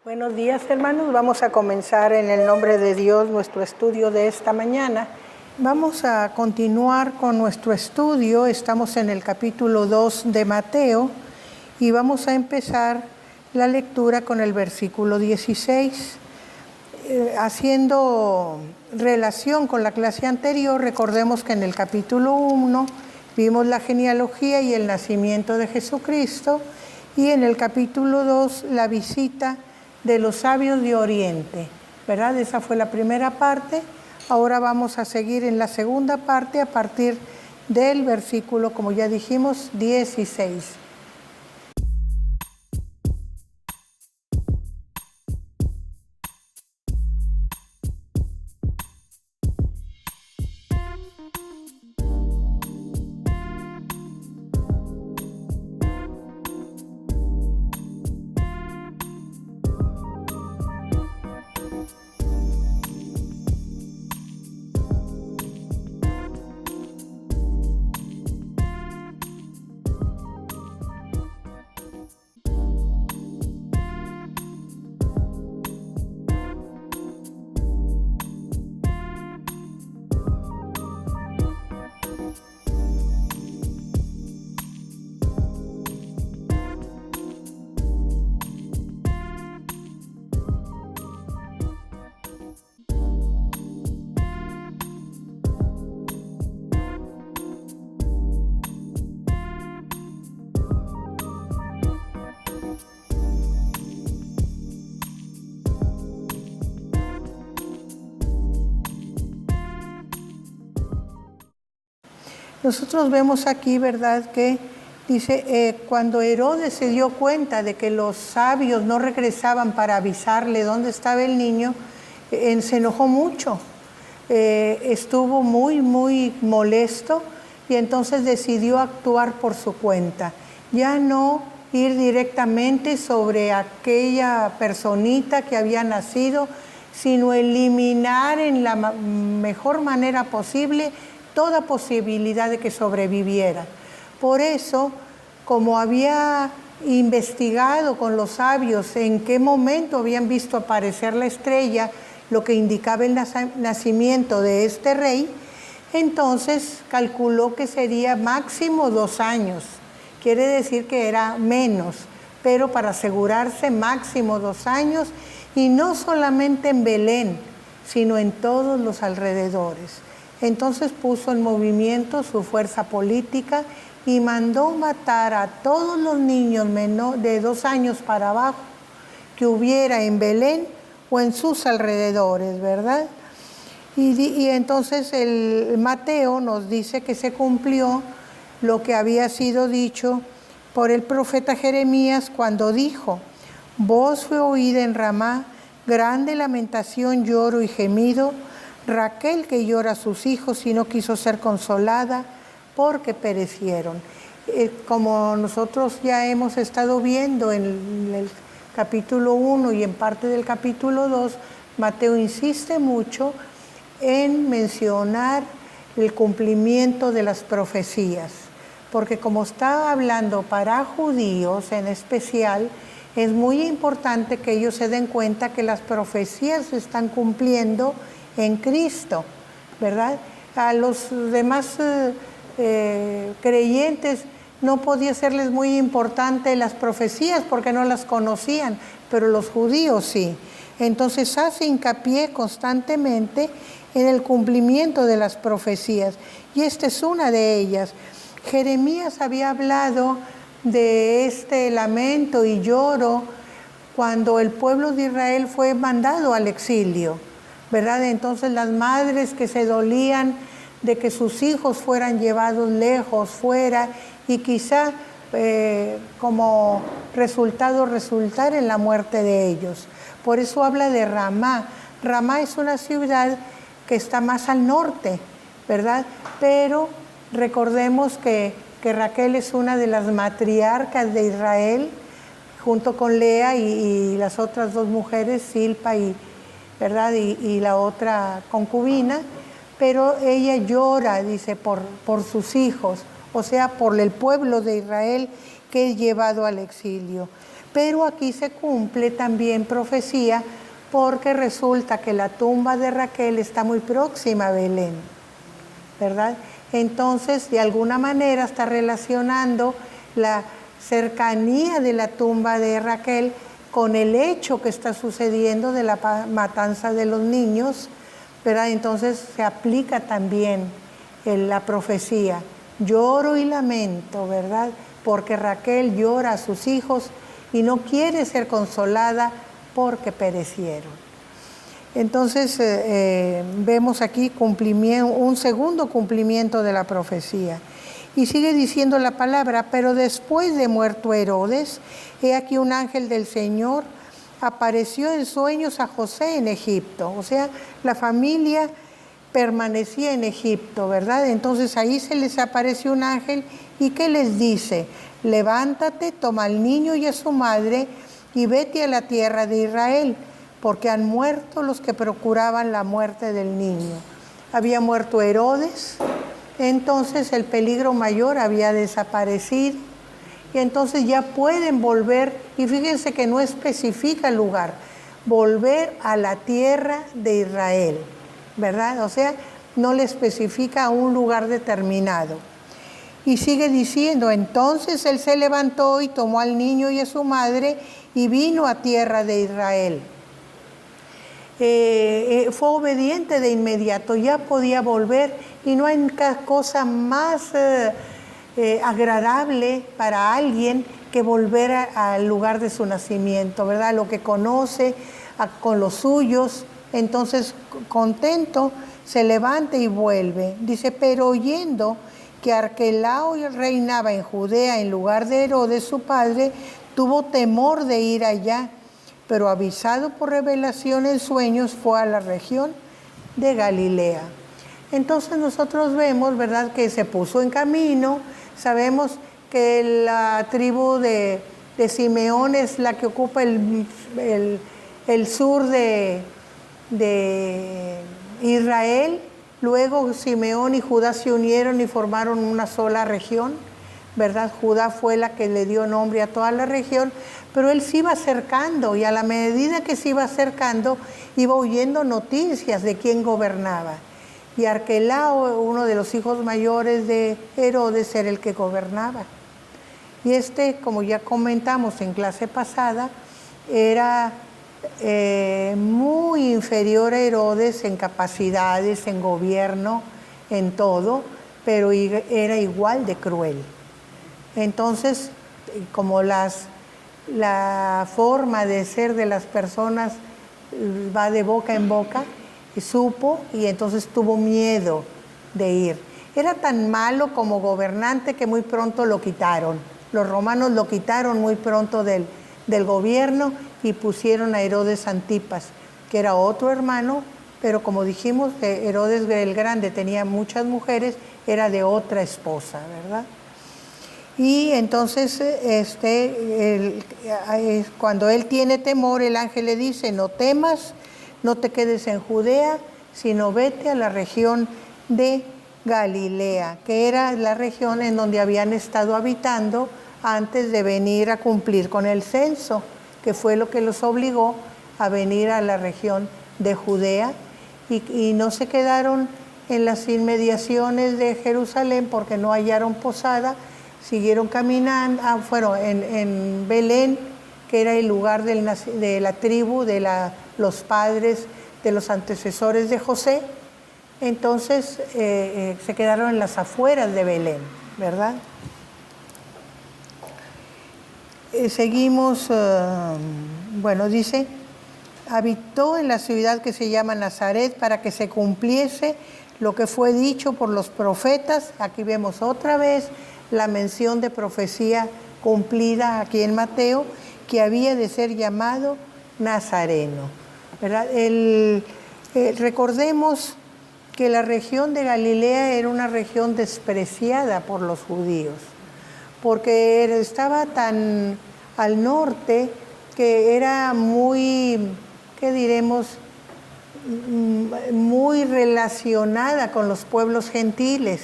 Buenos días, hermanos. Vamos a comenzar en el nombre de Dios nuestro estudio de esta mañana. Vamos a continuar con nuestro estudio. Estamos en el capítulo 2 de Mateo y vamos a empezar la lectura con el versículo 16. Haciendo relación con la clase anterior, recordemos que en el capítulo 1 vimos la genealogía y el nacimiento de Jesucristo, y en el capítulo 2 la visita de los sabios de Oriente, ¿verdad? Esa fue la primera parte. Ahora vamos a seguir en la segunda parte a partir del versículo, como ya dijimos, 16. Nosotros vemos aquí, ¿verdad?, que dice, cuando Herodes se dio cuenta de que los sabios no regresaban para avisarle dónde estaba el niño, se enojó mucho, estuvo muy molesto, y entonces decidió actuar por su cuenta, ya no ir directamente sobre aquella personita que había nacido, sino eliminar en la mejor manera posible toda posibilidad de que sobreviviera. Por eso, como había investigado con los sabios en qué momento habían visto aparecer la estrella, lo que indicaba el nacimiento de este rey, entonces calculó que sería máximo 2 años. Quiere decir que era menos, pero para asegurarse máximo 2 años, y no solamente en Belén, sino en todos los alrededores. Entonces puso en movimiento su fuerza política y mandó matar a todos los niños de 2 años para abajo que hubiera en Belén o en sus alrededores, ¿verdad? Y entonces el Mateo nos dice que se cumplió lo que había sido dicho por el profeta Jeremías cuando dijo: voz fue oída en Ramá, grande lamentación, lloro y gemido, Raquel que llora a sus hijos y no quiso ser consolada porque perecieron. Como nosotros ya hemos estado viendo en el capítulo 1 y en parte del capítulo 2, Mateo insiste mucho en mencionar el cumplimiento de las profecías, porque como está hablando para judíos en especial, es muy importante que ellos se den cuenta que las profecías se están cumpliendo en Cristo, ¿verdad? A los demás creyentes no podía serles muy importante las profecías porque no las conocían, pero los judíos sí. Entonces hace hincapié constantemente en el cumplimiento de las profecías, y esta es una de ellas. Jeremías había hablado de este lamento y lloro cuando el pueblo de Israel fue mandado al exilio, ¿verdad? Entonces las madres que se dolían de que sus hijos fueran llevados lejos, fuera, y quizá como resultar en la muerte de ellos. Por eso habla de Ramá. Ramá es una ciudad que está más al norte, ¿verdad? Pero recordemos que Raquel es una de las matriarcas de Israel, junto con Lea y las otras 2 mujeres, Silpa ¿verdad? Y la otra concubina, pero ella llora, dice, por sus hijos, o sea, por el pueblo de Israel que es llevado al exilio. Pero aquí se cumple también profecía porque resulta que la tumba de Raquel está muy próxima a Belén, ¿verdad? Entonces, de alguna manera está relacionando la cercanía de la tumba de Raquel con el hecho que está sucediendo de la matanza de los niños, ¿verdad? Entonces se aplica también la profecía. Lloro y lamento, ¿verdad? Porque Raquel llora a sus hijos y no quiere ser consolada porque perecieron. Entonces vemos aquí un segundo cumplimiento de la profecía. Y sigue diciendo la palabra, pero después de muerto Herodes, he aquí un ángel del Señor apareció en sueños a José en Egipto. O sea, la familia permanecía en Egipto, ¿verdad? Entonces ahí se les apareció un ángel y ¿qué les dice? Levántate, toma al niño y a su madre y vete a la tierra de Israel, porque han muerto los que procuraban la muerte del niño. Había muerto Herodes, entonces el peligro mayor había desaparecido y entonces ya pueden volver, y fíjense que no especifica el lugar, volver a la tierra de Israel, ¿verdad? O sea, no le especifica un lugar determinado. Y sigue diciendo, entonces él se levantó y tomó al niño y a su madre y vino a tierra de Israel. Fue obediente de inmediato, ya podía volver y no hay cosa más agradable para alguien que volver al lugar de su nacimiento, ¿verdad? Lo que conoce con los suyos, entonces contento se levanta y vuelve. Dice, pero oyendo que Arquelao reinaba en Judea en lugar de Herodes su padre, tuvo temor de ir allá, pero avisado por revelación en sueños fue a la región de Galilea. Entonces nosotros vemos, ¿verdad?, que se puso en camino. Sabemos que la tribu de Simeón es la que ocupa el sur de Israel. Luego Simeón y Judá se unieron y formaron una sola región, ¿verdad? Judá fue la que le dio nombre a toda la región, pero él se iba acercando y a la medida que se iba acercando iba oyendo noticias de quién gobernaba. Y Arquelao, uno de los hijos mayores de Herodes, era el que gobernaba. Y como ya comentamos en clase pasada, era muy inferior a Herodes en capacidades, en gobierno, en todo, pero era igual de cruel. Entonces, como la forma de ser de las personas va de boca en boca, y supo y entonces tuvo miedo de ir. Era tan malo como gobernante que muy pronto lo quitaron. Los romanos lo quitaron muy pronto del gobierno y pusieron a Herodes Antipas, que era otro hermano, pero como dijimos, Herodes el Grande tenía muchas mujeres, era de otra esposa, ¿verdad? Y entonces cuando él tiene temor, el ángel le dice, no temas, no te quedes en Judea, sino vete a la región de Galilea, que era la región en donde habían estado habitando antes de venir a cumplir con el censo, que fue lo que los obligó a venir a la región de Judea, y no se quedaron en las inmediaciones de Jerusalén porque no hallaron posada, siguieron caminando, fueron en Belén, que era el lugar de la tribu, los padres de los antecesores de José. Entonces se quedaron en las afueras de Belén, ¿verdad? Seguimos, dice, habitó en la ciudad que se llama Nazaret para que se cumpliese lo que fue dicho por los profetas. Aquí vemos otra vez la mención de profecía cumplida aquí en Mateo, que había de ser llamado Nazareno, ¿verdad? Recordemos que la región de Galilea era una región despreciada por los judíos, porque estaba tan al norte que era muy, ¿qué diremos?, muy relacionada con los pueblos gentiles,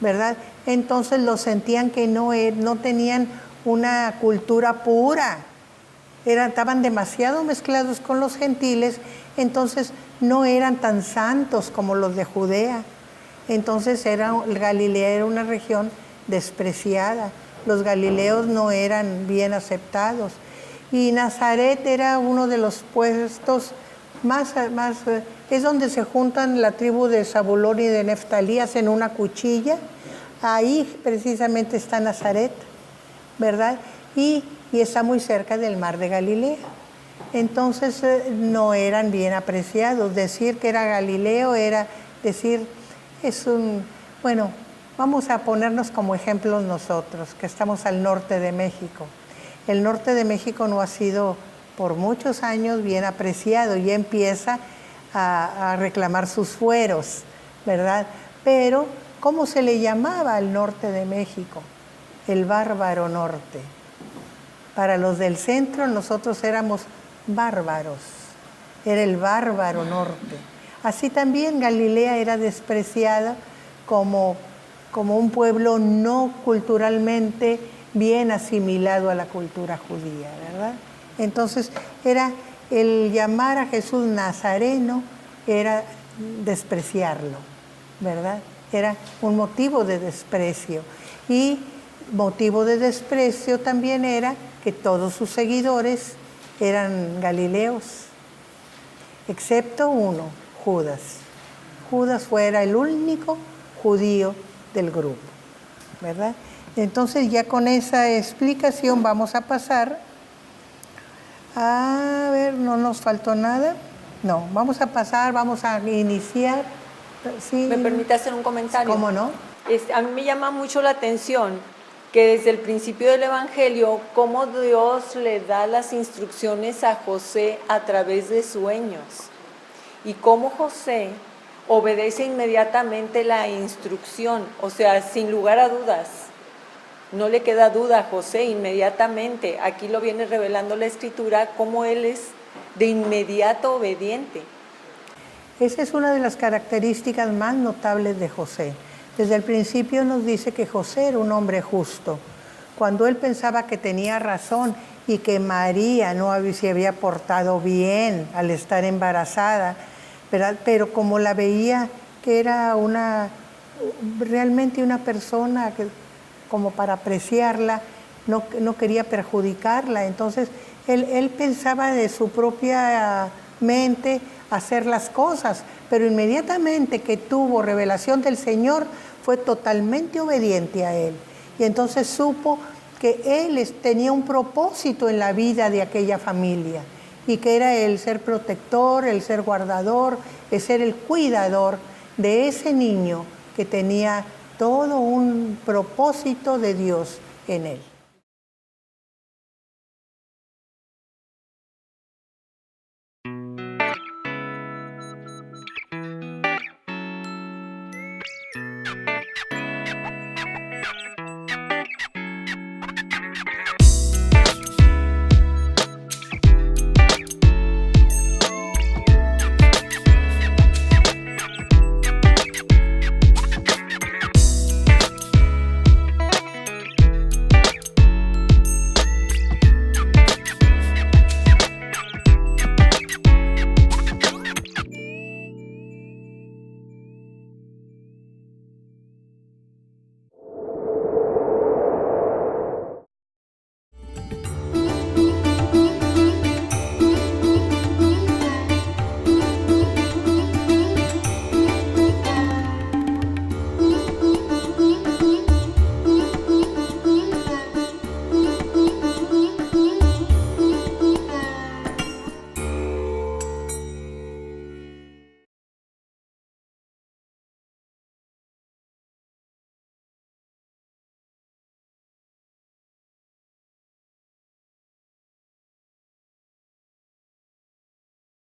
¿verdad? Entonces lo sentían que no tenían una cultura pura, estaban demasiado mezclados con los gentiles, entonces no eran tan santos como los de Judea. Entonces Galilea era una región despreciada. Los galileos no eran bien aceptados. Y Nazaret era uno de los puestos es donde se juntan la tribu de Zabulón y de Neftalí, hacen una cuchilla. Ahí precisamente está Nazaret, ¿verdad? Y está muy cerca del mar de Galilea. Entonces no eran bien apreciados. Decir que era Galileo era decir, bueno, vamos a ponernos como ejemplos nosotros, que estamos al norte de México. El norte de México no ha sido por muchos años bien apreciado, ya empieza a reclamar sus fueros, ¿verdad? Pero, ¿cómo se le llamaba al norte de México? El bárbaro norte. Para los del centro nosotros éramos bárbaros, era el bárbaro norte. Así también Galilea era despreciada como un pueblo no culturalmente bien asimilado a la cultura judía, ¿verdad? Entonces el llamar a Jesús Nazareno era despreciarlo, ¿verdad? Era un motivo de desprecio. Y motivo de desprecio también era que todos sus seguidores eran galileos, excepto uno, Judas. Judas fuera el único judío del grupo, ¿verdad? Entonces ya con esa explicación vamos a pasar a ver, no nos faltó nada. No, vamos a iniciar. Sí. ¿Me permite hacer un comentario? ¿Cómo no? A mí me llama mucho la atención que desde el principio del Evangelio, cómo Dios le da las instrucciones a José a través de sueños y cómo José obedece inmediatamente la instrucción, o sea, sin lugar a dudas. No le queda duda a José inmediatamente. Aquí lo viene revelando la Escritura, cómo él es de inmediato obediente. Esa es una de las características más notables de José. Desde el principio nos dice que José era un hombre justo. Cuando él pensaba que tenía razón y que María no se había portado bien al estar embarazada, ¿verdad? Pero como la veía que era realmente una persona que, como para apreciarla, no quería perjudicarla. Entonces él pensaba de su propia mente hacer las cosas, pero inmediatamente que tuvo revelación del Señor fue totalmente obediente a Él. Y entonces supo que Él tenía un propósito en la vida de aquella familia y que era el ser protector, el ser guardador, el ser el cuidador de ese niño que tenía todo un propósito de Dios en él.